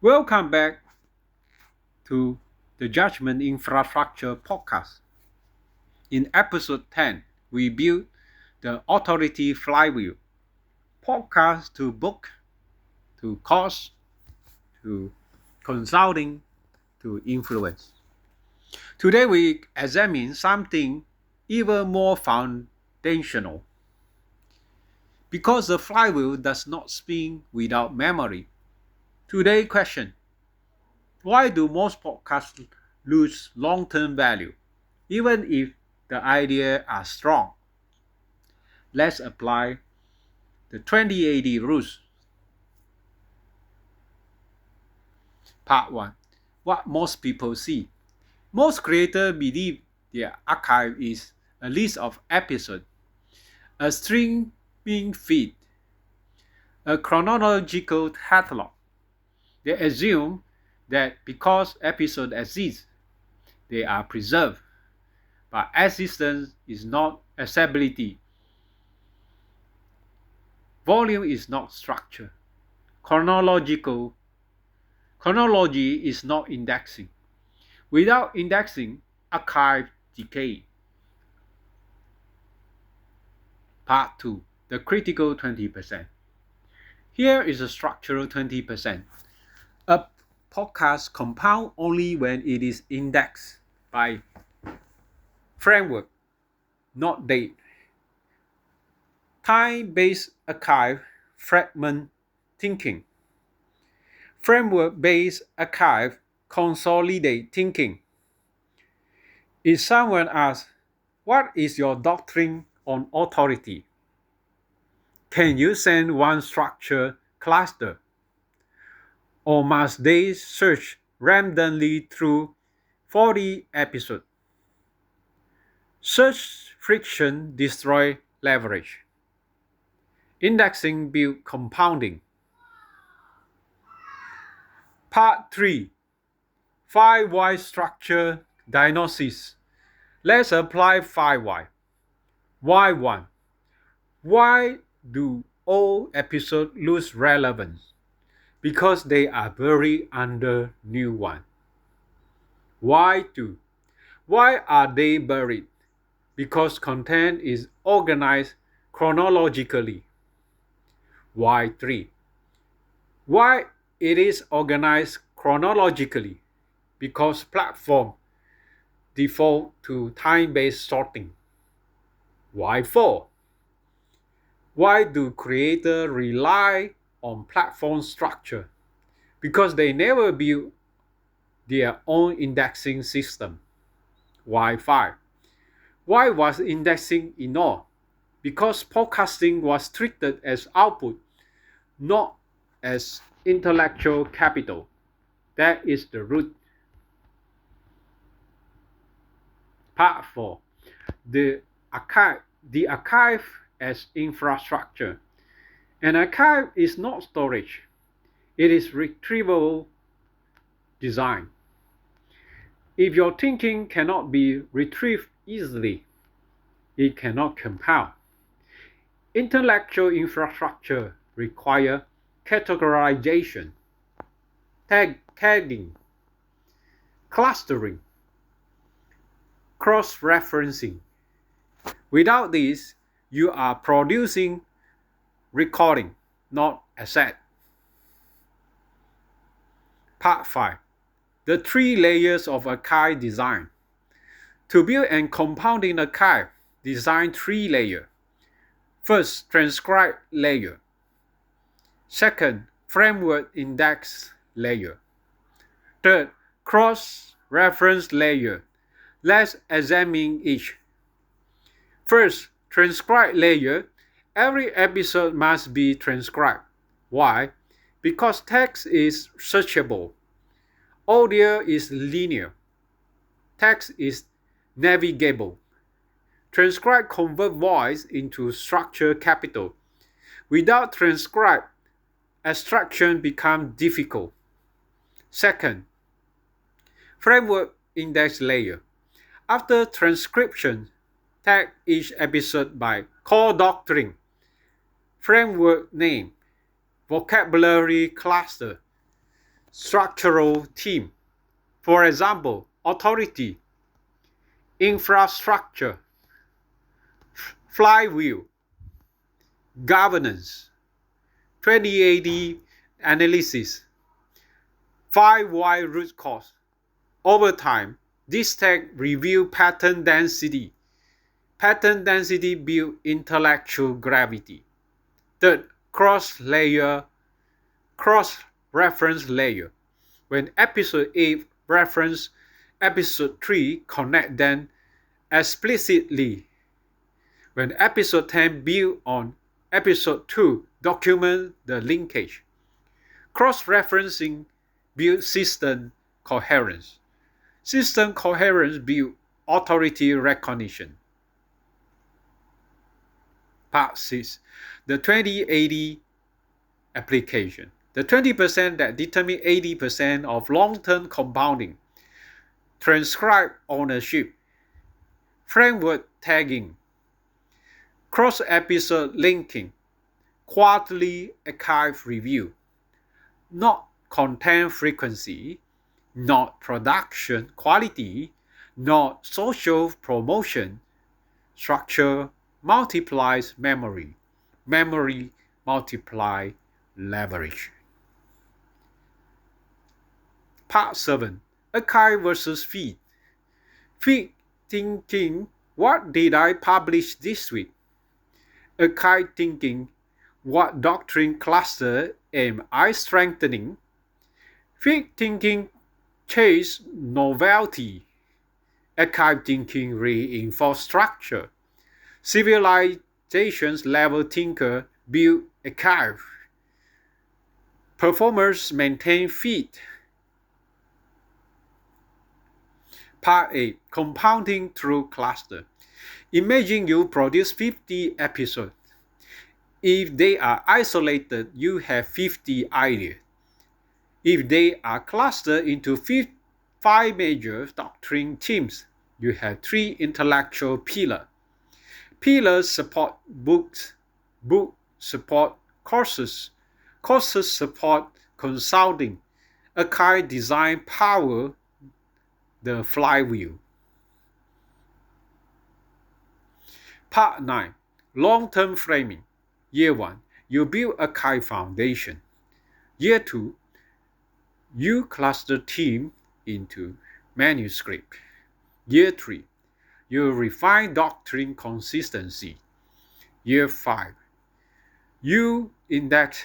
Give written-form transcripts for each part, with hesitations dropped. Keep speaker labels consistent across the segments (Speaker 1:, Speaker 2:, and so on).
Speaker 1: Welcome back to the Judgment Infrastructure podcast. In episode 10, we build the authority flywheel. Podcast to book, to course, to consulting, to influence. Today we examine something even more foundational. Because the flywheel does not spin without memory. Today's question: why do most podcasts lose long-term value, even if the ideas are strong? Let's apply the 2080 rules. Part 1. What most people see. Most creators believe their archive is a list of episodes, a streaming feed, a chronological catalog. They assume that because episodes exist, they are preserved. But existence is not accessibility. Volume is not structure. Chronology is not indexing. Without indexing, archive decay. Part 2. The critical 20%. Here is a structural 20%. A podcast compounds only when it is indexed by framework, not date. Time-based archive fragment thinking. Framework-based archive consolidate thinking. If someone asks, what is your doctrine on authority? Can you send one structure cluster? Or must they search randomly through 40 episodes? Search friction destroys leverage. Indexing builds compounding. Part 3. 5 why structure diagnosis. Let's apply 5 why. Why 1. Why do old episodes lose relevance? Because they are buried under new one. Why 2. Why are they buried? Because content is organized chronologically. Why 3. Why it is organized chronologically? Because platform default to time-based sorting. Why 4. Why do creators rely on platform structure? Because they never build their own indexing system. Why 5. Why was indexing ignored? Because podcasting was treated as output, not as intellectual capital. That is the root. Part 4. The archive as infrastructure. An archive is not storage. It is retrievable design. If your thinking cannot be retrieved easily, it cannot compound. Intellectual infrastructure requires categorization, tagging, clustering, cross-referencing. Without this, you are producing recording, not asset. Part 5. The 3 layers of archive design. To build and compounding archive, design 3 layers. First, transcript layer. Second, framework index layer. Third, cross-reference layer. Let's examine each. First, transcript layer. Every episode must be transcribed. Why? Because text is searchable. Audio is linear. Text is navigable. Transcribe convert voice into structure capital. Without transcribe, abstraction becomes difficult. Second, framework index layer. After transcription, tag each episode by core doctrine, framework name, vocabulary cluster, structural theme. For example, authority, infrastructure, flywheel, governance, 2080 analysis, 5 why root cause. Over time, this tag reveal pattern density. Pattern density build intellectual gravity. Third, cross-reference layer. When episode 8 reference episode 3, connect them explicitly. When episode 10 build on episode 2, document the linkage. Cross-referencing builds system coherence. System coherence builds authority recognition. Part 6. The 2080 application. The 20% that determine 80% of long-term compounding. Transcript ownership. Framework tagging. Cross-episode linking. Quarterly archive review. Not content frequency, not production quality, not social promotion. Structure multiplies memory. Memory multiply leverage. Part 7. Archive versus feed. Feed thinking, what did I publish this week? Archive thinking, what doctrine cluster am I strengthening? Feed thinking, chase novelty. Archive thinking, reinforce structure. Civilizations level thinker build archive. Performers maintain feed. Part 8. Compounding through cluster. Imagine you produce 50 episodes. If they are isolated, you have 50 ideas. If they are clustered into 5 major doctrine themes, you have 3 intellectual pillars. Pillars support books, books support courses, courses support consulting. Archive design power the flywheel. Part 9. Long-term framing. Year 1, you build archive foundation. Year 2, you cluster theme into manuscript. Year 3, you refine doctrine consistency. Year 5, you index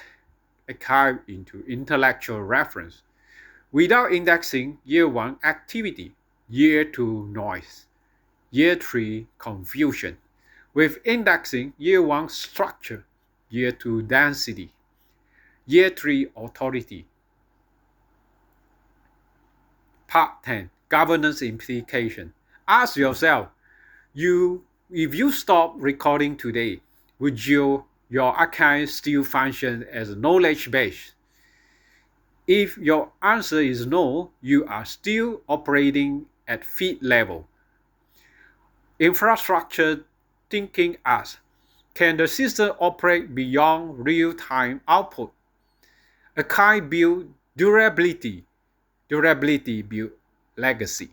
Speaker 1: archive into intellectual reference. Without indexing, year 1 activity, year 2 noise, year 3 confusion. With indexing, year 1 structure, year 2 density, year 3 authority. Part 10. Governance implication. Ask yourself, if you stop recording today, would your archive still function as a knowledge base? If your answer is no, you are still operating at feed level. Infrastructure thinking asks, can the system operate beyond real-time output? Archive build durability. Durability build legacy.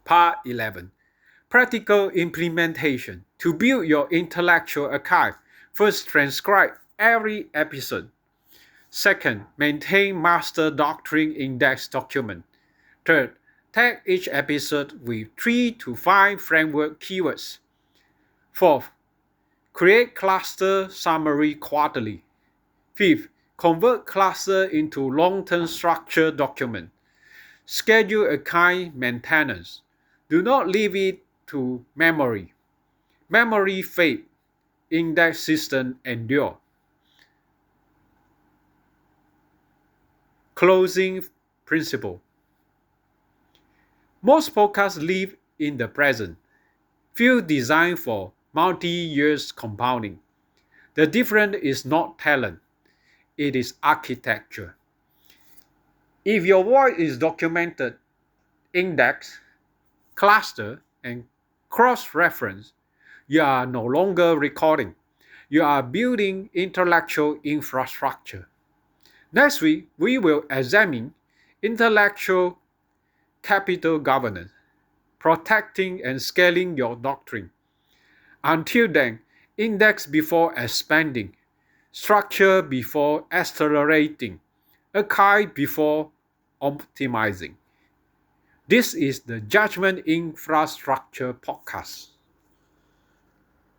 Speaker 1: Part 11. Practical implementation. To build your intellectual archive, first transcribe every episode. Second, maintain master doctrine index document. Third, tag each episode with 3 to 5 framework keywords. Fourth, create cluster summary quarterly. Fifth, convert cluster into long-term structure document. Schedule archive maintenance. Do not leave it to memory. Memory fade. Index system endure. Closing principle. Most podcasts live in the present. Few designed for multi-years compounding. The difference is not talent, it is architecture. If your voice is documented, indexed, clustered, and cross-referenced, you are no longer recording. You are building intellectual infrastructure. Next week, we will examine intellectual capital governance, protecting and scaling your doctrine. Until then, index before expanding, structure before accelerating, archive before optimizing. This is the Judgment Infrastructure Podcast.